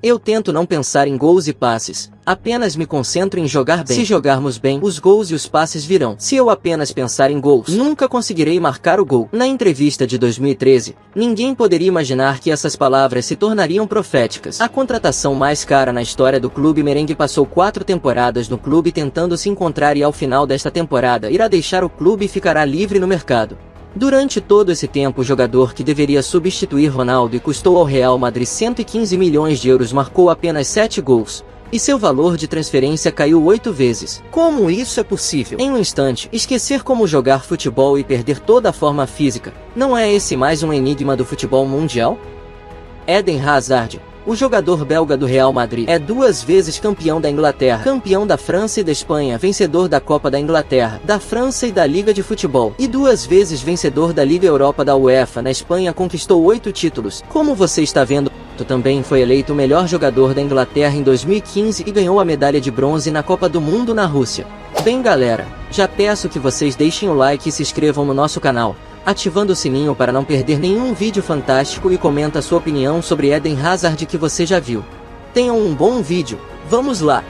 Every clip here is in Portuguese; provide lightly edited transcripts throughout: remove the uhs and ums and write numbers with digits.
Eu tento não pensar em gols e passes, apenas me concentro em jogar bem. Se jogarmos bem, os gols e os passes virão. Se eu apenas pensar em gols, nunca conseguirei marcar o gol. Na entrevista de 2013, ninguém poderia imaginar que essas palavras se tornariam proféticas. A contratação mais cara na história do clube merengue passou 4 temporadas no clube tentando se encontrar e ao final desta temporada irá deixar o clube e ficará livre no mercado. Durante todo esse tempo o jogador que deveria substituir Ronaldo e custou ao Real Madrid 115 milhões de euros marcou apenas 7 gols, e seu valor de transferência caiu 8 vezes. Como isso é possível? Em um instante, esquecer como jogar futebol e perder toda a forma física, não é esse mais um enigma do futebol mundial? Eden Hazard, o jogador belga do Real Madrid, é 2 vezes campeão da Inglaterra, campeão da França e da Espanha, vencedor da Copa da Inglaterra, da França e da Liga de Futebol, e 2 vezes vencedor da Liga Europa da UEFA. Na Espanha conquistou 8 títulos. Como você está vendo, também foi eleito o melhor jogador da Inglaterra em 2015 e ganhou a medalha de bronze na Copa do Mundo na Rússia. Bem galera, já peço que vocês deixem o like e se inscrevam no nosso canal, ativando o sininho para não perder nenhum vídeo fantástico e comenta sua opinião sobre Eden Hazard que você já viu. Tenham um bom vídeo, vamos lá!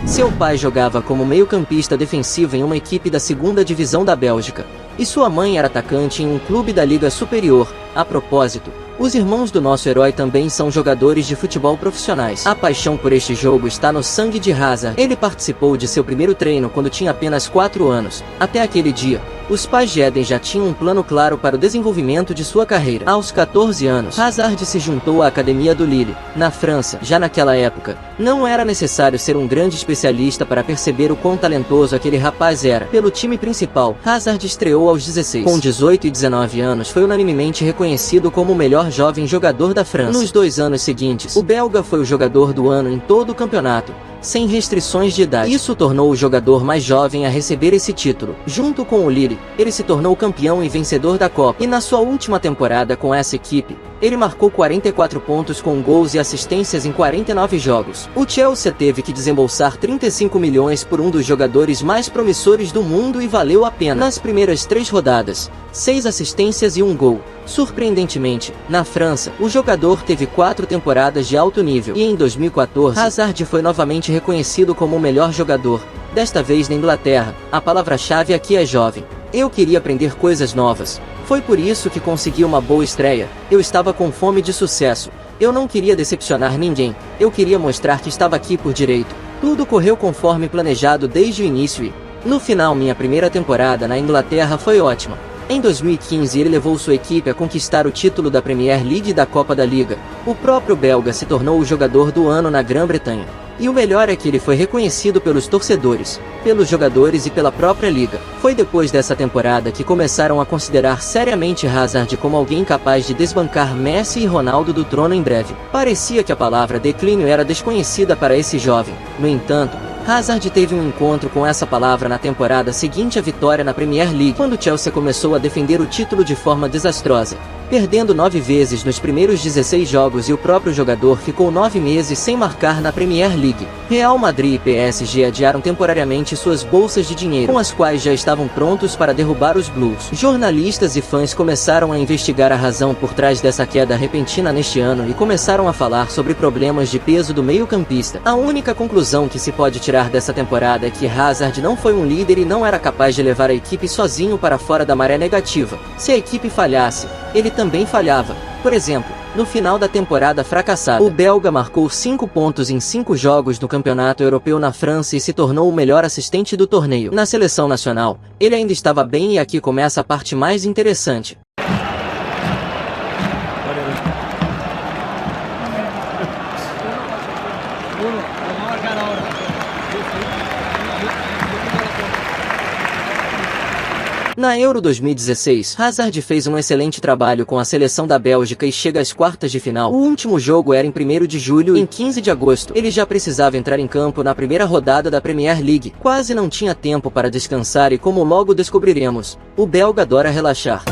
Seu pai jogava como meio-campista defensivo em uma equipe da 2ª divisão da Bélgica, e sua mãe era atacante em um clube da Liga Superior. A propósito, os irmãos do nosso herói também são jogadores de futebol profissionais. A paixão por este jogo está no sangue de Hazard. Ele participou de seu primeiro treino quando tinha apenas 4 anos. Até aquele dia, os pais de Eden já tinham um plano claro para o desenvolvimento de sua carreira. Aos 14 anos, Hazard se juntou à academia do Lille, na França. Já naquela época, não era necessário ser um grande especialista para perceber o quão talentoso aquele rapaz era. Pelo time principal, Hazard estreou aos 16. Com 18 e 19 anos, foi unanimemente reconhecido como o melhor jovem jogador da França. Nos 2 anos seguintes, o belga foi o jogador do ano em todo o campeonato, sem restrições de idade. Isso tornou o jogador mais jovem a receber esse título. Junto com o Lille, ele se tornou campeão e vencedor da Copa. E na sua última temporada com essa equipe, ele marcou 44 pontos com gols e assistências em 49 jogos. O Chelsea teve que desembolsar 35 milhões por um dos jogadores mais promissores do mundo e valeu a pena. Nas primeiras 3 rodadas, 6 assistências e 1 gol. Surpreendentemente, na França, o jogador teve 4 temporadas de alto nível. E em 2014, Hazard foi novamente reconhecido como o melhor jogador. Desta vez na Inglaterra. A palavra-chave aqui é jovem. Eu queria aprender coisas novas. Foi por isso que consegui uma boa estreia. Eu estava com fome de sucesso. Eu não queria decepcionar ninguém. Eu queria mostrar que estava aqui por direito. Tudo correu conforme planejado desde o início e, no final, minha primeira temporada na Inglaterra foi ótima. Em 2015 ele levou sua equipe a conquistar o título da Premier League e da Copa da Liga. O próprio belga se tornou o jogador do ano na Grã-Bretanha. E o melhor é que ele foi reconhecido pelos torcedores, pelos jogadores e pela própria liga. Foi depois dessa temporada que começaram a considerar seriamente Hazard como alguém capaz de desbancar Messi e Ronaldo do trono em breve. Parecia que a palavra declínio era desconhecida para esse jovem. No entanto, Hazard teve um encontro com essa palavra na temporada seguinte à vitória na Premier League, quando o Chelsea começou a defender o título de forma desastrosa, perdendo 9 vezes nos primeiros 16 jogos, e o próprio jogador ficou 9 meses sem marcar na Premier League. Real Madrid e PSG adiaram temporariamente suas bolsas de dinheiro, com as quais já estavam prontos para derrubar os Blues. Jornalistas e fãs começaram a investigar a razão por trás dessa queda repentina neste ano e começaram a falar sobre problemas de peso do meio-campista. A única conclusão que se pode tirar dessa temporada é que Hazard não foi um líder e não era capaz de levar a equipe sozinho para fora da maré negativa. Se a equipe falhasse, ele também falhava. Por exemplo, no final da temporada fracassada, o belga marcou 5 pontos em 5 jogos no Campeonato Europeu na França e se tornou o melhor assistente do torneio. Na seleção nacional, ele ainda estava bem, e aqui começa a parte mais interessante. Na Euro 2016, Hazard fez um excelente trabalho com a seleção da Bélgica e chega às quartas de final. O último jogo era em 1º de julho e em 15 de agosto. Ele já precisava entrar em campo na primeira rodada da Premier League. Quase não tinha tempo para descansar e, como logo descobriremos, o belga adora relaxar.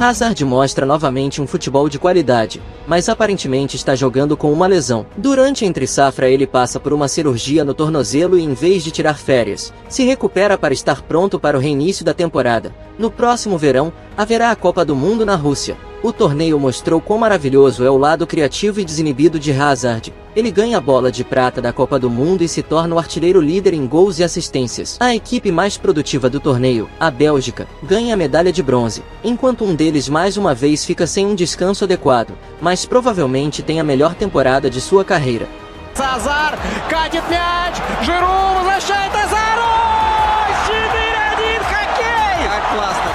Hazard mostra novamente um futebol de qualidade, mas aparentemente está jogando com uma lesão. Durante a entre-safra ele passa por uma cirurgia no tornozelo e, em vez de tirar férias, se recupera para estar pronto para o reinício da temporada. No próximo verão, haverá a Copa do Mundo na Rússia. O torneio mostrou quão maravilhoso é o lado criativo e desinibido de Hazard. Ele ganha a bola de prata da Copa do Mundo e se torna o artilheiro líder em gols e assistências. A equipe mais produtiva do torneio, a Bélgica, ganha a medalha de bronze, enquanto um deles mais uma vez fica sem um descanso adequado, mas provavelmente tem a melhor temporada de sua carreira. Hazard, катит мяч, Жиру возвращает Азару!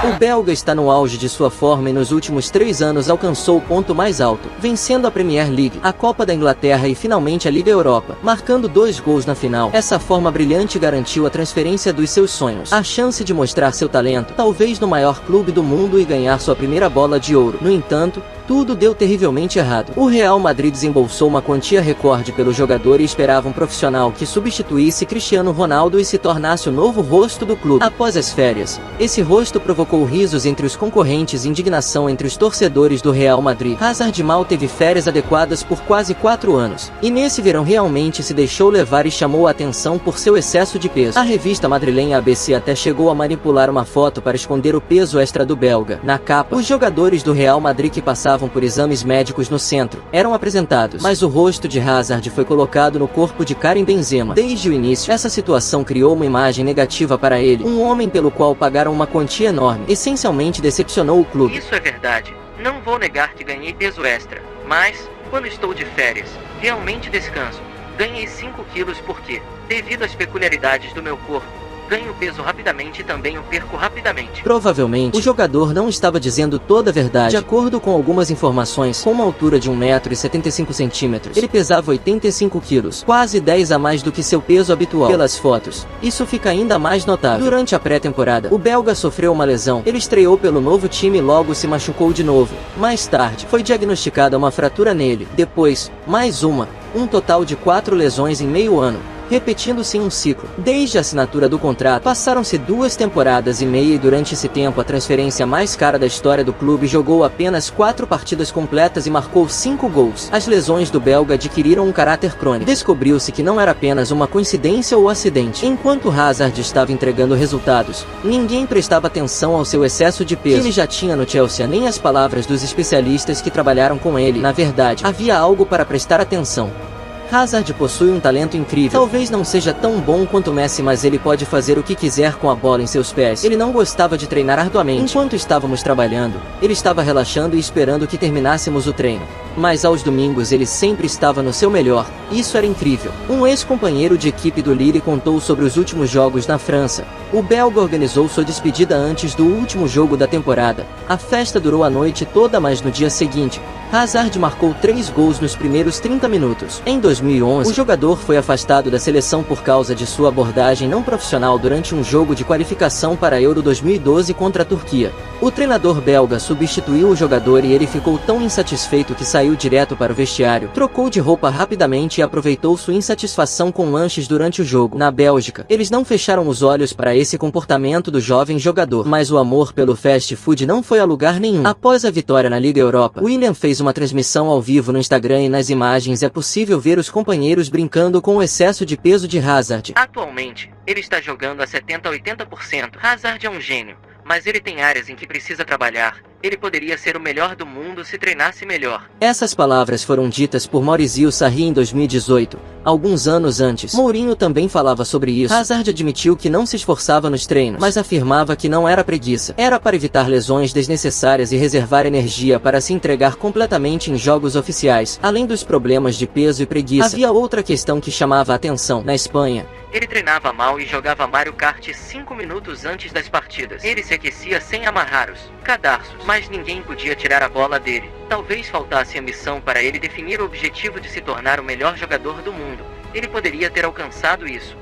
O belga está no auge de sua forma e nos últimos 3 anos alcançou o ponto mais alto, vencendo a Premier League, a Copa da Inglaterra e finalmente a Liga Europa, marcando 2 gols na final. Essa forma brilhante garantiu a transferência dos seus sonhos, a chance de mostrar seu talento, talvez no maior clube do mundo e ganhar sua primeira bola de ouro. No entanto, tudo deu terrivelmente errado. O Real Madrid desembolsou uma quantia recorde pelo jogador e esperava um profissional que substituísse Cristiano Ronaldo e se tornasse o novo rosto do clube. Após as férias, esse rosto provocou risos entre os concorrentes e indignação entre os torcedores do Real Madrid. Hazard mal teve férias adequadas por quase 4 anos, e nesse verão realmente se deixou levar e chamou a atenção por seu excesso de peso. A revista madrilenha ABC até chegou a manipular uma foto para esconder o peso extra do belga. Na capa, os jogadores do Real Madrid que passavam por exames médicos no centro eram apresentados, mas o rosto de Hazard foi colocado no corpo de Karim Benzema. Desde o início, essa situação criou uma imagem negativa para ele, um homem pelo qual pagaram uma quantia enorme. Essencialmente decepcionou o clube. Isso é verdade. Não vou negar que ganhei peso extra, mas, quando estou de férias, realmente descanso. Ganhei 5 quilos porque, devido às peculiaridades do meu corpo, ganho peso rapidamente e também o perco rapidamente. Provavelmente, o jogador não estava dizendo toda a verdade. De acordo com algumas informações, com uma altura de 1,75 m, ele pesava 85 quilos, quase 10 a mais do que seu peso habitual. Pelas fotos, isso fica ainda mais notável. Durante a pré-temporada, o belga sofreu uma lesão. Ele estreou pelo novo time e logo se machucou de novo. Mais tarde, foi diagnosticada uma fratura nele. Depois, mais uma. Um total de 4 lesões em meio ano, repetindo-se em um ciclo. Desde a assinatura do contrato, passaram-se 2 temporadas e meia e durante esse tempo a transferência mais cara da história do clube jogou apenas 4 partidas completas e marcou 5 gols. As lesões do belga adquiriram um caráter crônico. Descobriu-se que não era apenas uma coincidência ou acidente. Enquanto Hazard estava entregando resultados, ninguém prestava atenção ao seu excesso de peso que ele já tinha no Chelsea, nem as palavras dos especialistas que trabalharam com ele. Na verdade, havia algo para prestar atenção. Hazard possui um talento incrível. Talvez não seja tão bom quanto Messi, mas ele pode fazer o que quiser com a bola em seus pés. Ele não gostava de treinar arduamente. Enquanto estávamos trabalhando, ele estava relaxando e esperando que terminássemos o treino. Mas aos domingos ele sempre estava no seu melhor. Isso era incrível. Um ex-companheiro de equipe do Lille contou sobre os últimos jogos na França. O belga organizou sua despedida antes do último jogo da temporada. A festa durou a noite toda, mas no dia seguinte, Hazard marcou 3 gols nos primeiros 30 minutos. Em 2011, o jogador foi afastado da seleção por causa de sua abordagem não profissional durante um jogo de qualificação para a Euro 2012 contra a Turquia. O treinador belga substituiu o jogador e ele ficou tão insatisfeito que saiu direto para o vestiário, trocou de roupa rapidamente e aproveitou sua insatisfação com lanches durante o jogo. Na Bélgica, eles não fecharam os olhos para esse comportamento do jovem jogador, mas o amor pelo fast food não foi a lugar nenhum. Após a vitória na Liga Europa, William fez uma transmissão ao vivo no Instagram e nas imagens é possível ver os companheiros brincando com o excesso de peso de Hazard. Atualmente, ele está jogando a 70 a 80%. Hazard é um gênio, mas ele tem áreas em que precisa trabalhar. Ele poderia ser o melhor do mundo se treinasse melhor. Essas palavras foram ditas por Maurizio Sarri em 2018, alguns anos antes. Mourinho também falava sobre isso. Hazard admitiu que não se esforçava nos treinos, mas afirmava que não era preguiça. Era para evitar lesões desnecessárias e reservar energia para se entregar completamente em jogos oficiais. Além dos problemas de peso e preguiça, havia outra questão que chamava a atenção. Na Espanha, ele treinava mal e jogava Mario Kart 5 minutos antes das partidas. Ele se aquecia sem amarrar os cadarços, mas ninguém podia tirar a bola dele. Talvez faltasse ambição para ele definir o objetivo de se tornar o melhor jogador do mundo. Ele poderia ter alcançado isso.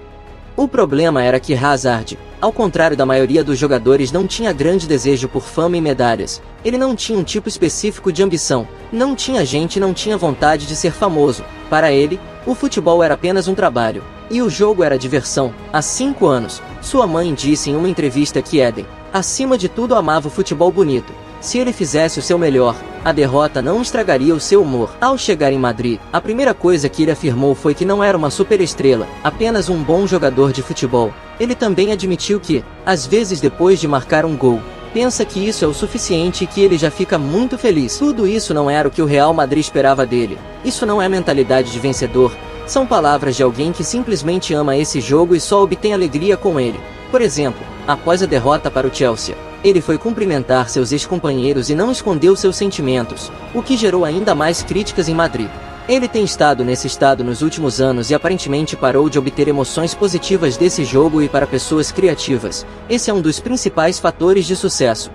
O problema era que Hazard, ao contrário da maioria dos jogadores, não tinha grande desejo por fama e medalhas. Ele não tinha um tipo específico de ambição, não tinha gente e não tinha vontade de ser famoso. Para ele, o futebol era apenas um trabalho, e o jogo era diversão. Há 5 anos, sua mãe disse em uma entrevista que Eden, acima de tudo, amava o futebol bonito. Se ele fizesse o seu melhor, a derrota não estragaria o seu humor. Ao chegar em Madrid, a primeira coisa que ele afirmou foi que não era uma superestrela, apenas um bom jogador de futebol. Ele também admitiu que, às vezes depois de marcar um gol, pensa que isso é o suficiente e que ele já fica muito feliz. Tudo isso não era o que o Real Madrid esperava dele. Isso não é mentalidade de vencedor. São palavras de alguém que simplesmente ama esse jogo e só obtém alegria com ele. Por exemplo, após a derrota para o Chelsea, ele foi cumprimentar seus ex-companheiros e não escondeu seus sentimentos, o que gerou ainda mais críticas em Madrid. Ele tem estado nesse estado nos últimos anos e aparentemente parou de obter emoções positivas desse jogo, e para pessoas criativas, esse é um dos principais fatores de sucesso.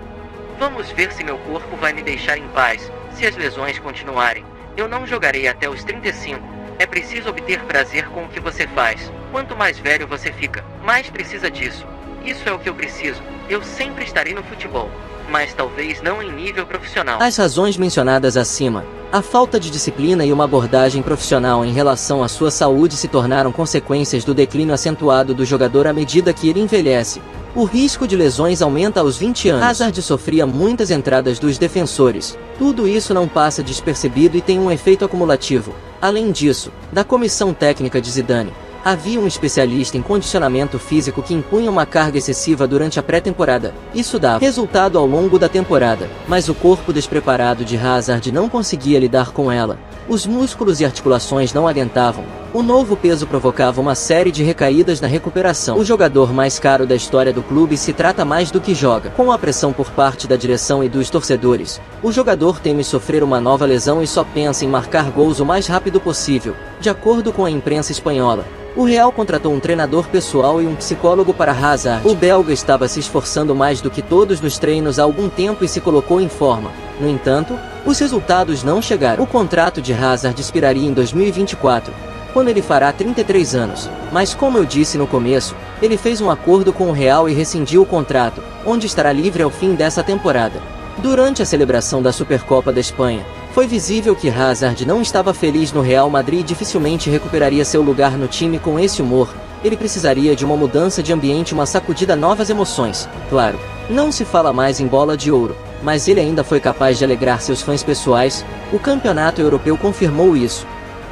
Vamos ver se meu corpo vai me deixar em paz. Se as lesões continuarem, eu não jogarei até os 35. É preciso obter prazer com o que você faz. Quanto mais velho você fica, mais precisa disso. Isso é o que eu preciso. Eu sempre estarei no futebol, mas talvez não em nível profissional. As razões mencionadas acima, a falta de disciplina e uma abordagem profissional em relação à sua saúde se tornaram consequências do declínio acentuado do jogador à medida que ele envelhece. O risco de lesões aumenta aos 20 anos. Hazard sofria muitas entradas dos defensores. Tudo isso não passa despercebido e tem um efeito acumulativo. Além disso, da comissão técnica de Zidane, havia um especialista em condicionamento físico que impunha uma carga excessiva durante a pré-temporada. Isso dava resultado ao longo da temporada, mas o corpo despreparado de Hazard não conseguia lidar com ela. Os músculos e articulações não aguentavam. O novo peso provocava uma série de recaídas na recuperação. O jogador mais caro da história do clube se trata mais do que joga. Com a pressão por parte da direção e dos torcedores, o jogador teme sofrer uma nova lesão e só pensa em marcar gols o mais rápido possível. De acordo com a imprensa espanhola, o Real contratou um treinador pessoal e um psicólogo para Hazard. O belga estava se esforçando mais do que todos nos treinos há algum tempo e se colocou em forma. No entanto, os resultados não chegaram. O contrato de Hazard expiraria em 2024, quando ele fará 33 anos. Mas como eu disse no começo, ele fez um acordo com o Real e rescindiu o contrato, onde estará livre ao fim dessa temporada. Durante a celebração da Supercopa da Espanha, foi visível que Hazard não estava feliz no Real Madrid e dificilmente recuperaria seu lugar no time com esse humor. Ele precisaria de uma mudança de ambiente, uma sacudida, novas emoções. Claro, não se fala mais em bola de ouro, mas ele ainda foi capaz de alegrar seus fãs pessoais. O campeonato europeu confirmou isso.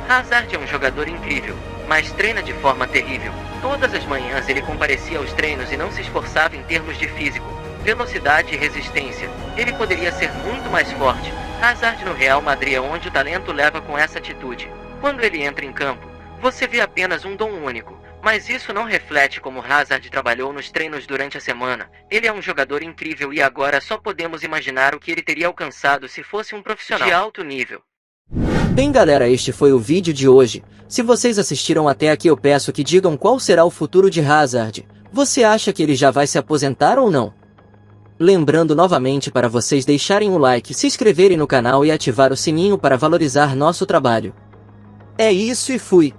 Hazard é um jogador incrível, mas treina de forma terrível. Todas as manhãs ele comparecia aos treinos e não se esforçava em termos de físico, velocidade e resistência. Ele poderia ser muito mais forte. Hazard no Real Madrid é onde o talento leva com essa atitude. Quando ele entra em campo, você vê apenas um dom único, mas isso não reflete como Hazard trabalhou nos treinos durante a semana. Ele é um jogador incrível e agora só podemos imaginar o que ele teria alcançado se fosse um profissional de alto nível. Bem galera, este foi o vídeo de hoje. Se vocês assistiram até aqui, eu peço que digam qual será o futuro de Hazard. Você acha que ele já vai se aposentar ou não? Lembrando novamente para vocês deixarem o like, se inscreverem no canal e ativar o sininho para valorizar nosso trabalho. É isso e fui!